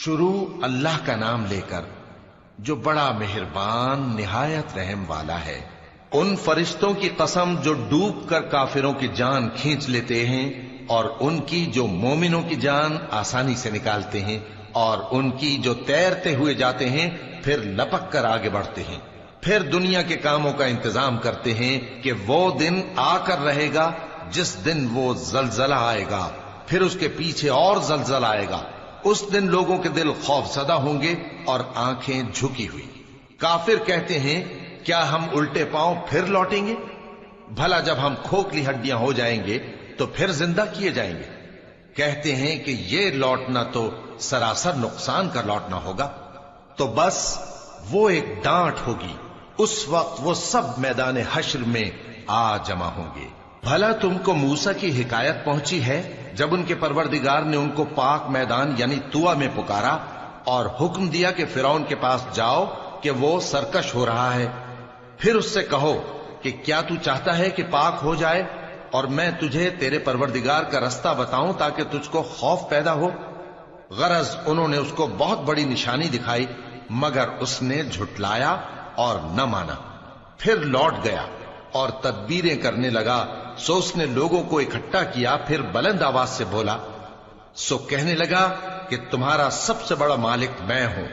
شروع اللہ کا نام لے کر جو بڑا مہربان نہایت رحم والا ہے۔ ان فرشتوں کی قسم جو ڈوب کر کافروں کی جان کھینچ لیتے ہیں، اور ان کی جو مومنوں کی جان آسانی سے نکالتے ہیں، اور ان کی جو تیرتے ہوئے جاتے ہیں پھر لپک کر آگے بڑھتے ہیں، پھر دنیا کے کاموں کا انتظام کرتے ہیں کہ وہ دن آ کر رہے گا جس دن وہ زلزلہ آئے گا، پھر اس کے پیچھے اور زلزلہ آئے گا۔ اس دن لوگوں کے دل خوف زدہ ہوں گے اور آنکھیں جھکی ہوئی۔ کافر کہتے ہیں کیا ہم الٹے پاؤں پھر لوٹیں گے؟ بھلا جب ہم کھوکھلی ہڈیاں ہو جائیں گے تو پھر زندہ کیے جائیں گے؟ کہتے ہیں کہ یہ لوٹنا تو سراسر نقصان کا لوٹنا ہوگا۔ تو بس وہ ایک ڈانٹ ہوگی، اس وقت وہ سب میدان حشر میں آ جمع ہوں گے۔ بھلا تم کو موسیٰ کی حکایت پہنچی ہے جب ان کے پروردگار نے ان کو پاک میدان یعنی طویٰ میں پکارا اور حکم دیا کہ فرعون کے پاس جاؤ کہ وہ سرکش ہو رہا ہے، پھر اس سے کہو کہ کیا تو چاہتا ہے کہ پاک ہو جائے اور میں تجھے تیرے پروردگار کا رستہ بتاؤں تاکہ تجھ کو خوف پیدا ہو؟ غرض انہوں نے اس کو بہت بڑی نشانی دکھائی مگر اس نے جھٹلایا اور نہ مانا، پھر لوٹ گیا اور تدبیریں کرنے لگا۔ سو اس نے لوگوں کو اکٹھا کیا، پھر بلند آواز سے بولا، سو کہنے لگا کہ تمہارا سب سے بڑا مالک میں ہوں۔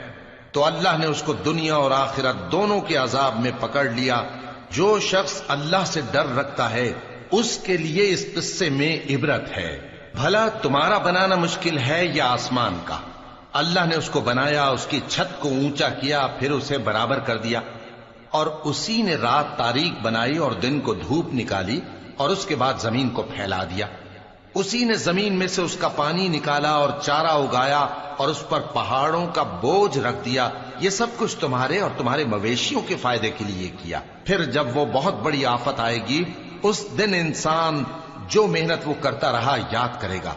تو اللہ نے اس کو دنیا اور آخرت دونوں کے عذاب میں پکڑ لیا۔ جو شخص اللہ سے ڈر رکھتا ہے اس کے لیے اس قصے میں عبرت ہے۔ بھلا تمہارا بنانا مشکل ہے یا آسمان کا؟ اللہ نے اس کو بنایا، اس کی چھت کو اونچا کیا، پھر اسے برابر کر دیا، اور اسی نے رات تاریک بنائی اور دن کو دھوپ نکالی، اور اس کے بعد زمین کو پھیلا دیا۔ اسی نے زمین میں سے اس کا پانی نکالا اور چارہ اگایا اور اس پر پہاڑوں کا بوجھ رکھ دیا۔ یہ سب کچھ تمہارے اور تمہارے مویشیوں کے فائدے کے لیے کیا۔ پھر جب وہ بہت بڑی آفت آئے گی اس دن انسان جو محنت وہ کرتا رہا یاد کرے گا،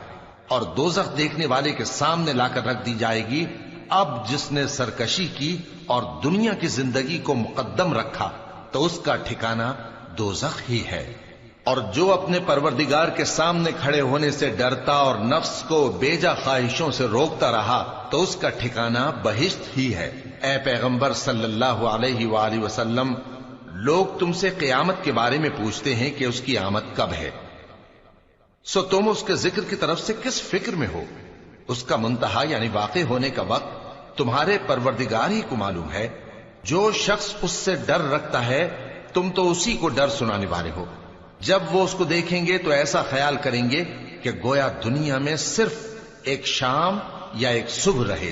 اور دوزخ دیکھنے والے کے سامنے لا کر رکھ دی جائے گی۔ اب جس نے سرکشی کی اور دنیا کی زندگی کو مقدم رکھا تو اس کا ٹھکانہ دوزخ ہی ہے، اور جو اپنے پروردگار کے سامنے کھڑے ہونے سے ڈرتا اور نفس کو بیجا خواہشوں سے روکتا رہا تو اس کا ٹھکانہ بہشت ہی ہے۔ اے پیغمبر صلی اللہ علیہ وآلہ وسلم، لوگ تم سے قیامت کے بارے میں پوچھتے ہیں کہ اس کی آمد کب ہے، سو تم اس کے ذکر کی طرف سے کس فکر میں ہو؟ اس کا منتہا یعنی واقع ہونے کا وقت تمہارے پروردگار ہی کو معلوم ہے۔ جو شخص اس سے ڈر رکھتا ہے تم تو اسی کو ڈر سنانے والے ہو۔ جب وہ اس کو دیکھیں گے تو ایسا خیال کریں گے کہ گویا دنیا میں صرف ایک شام یا ایک صبح رہے۔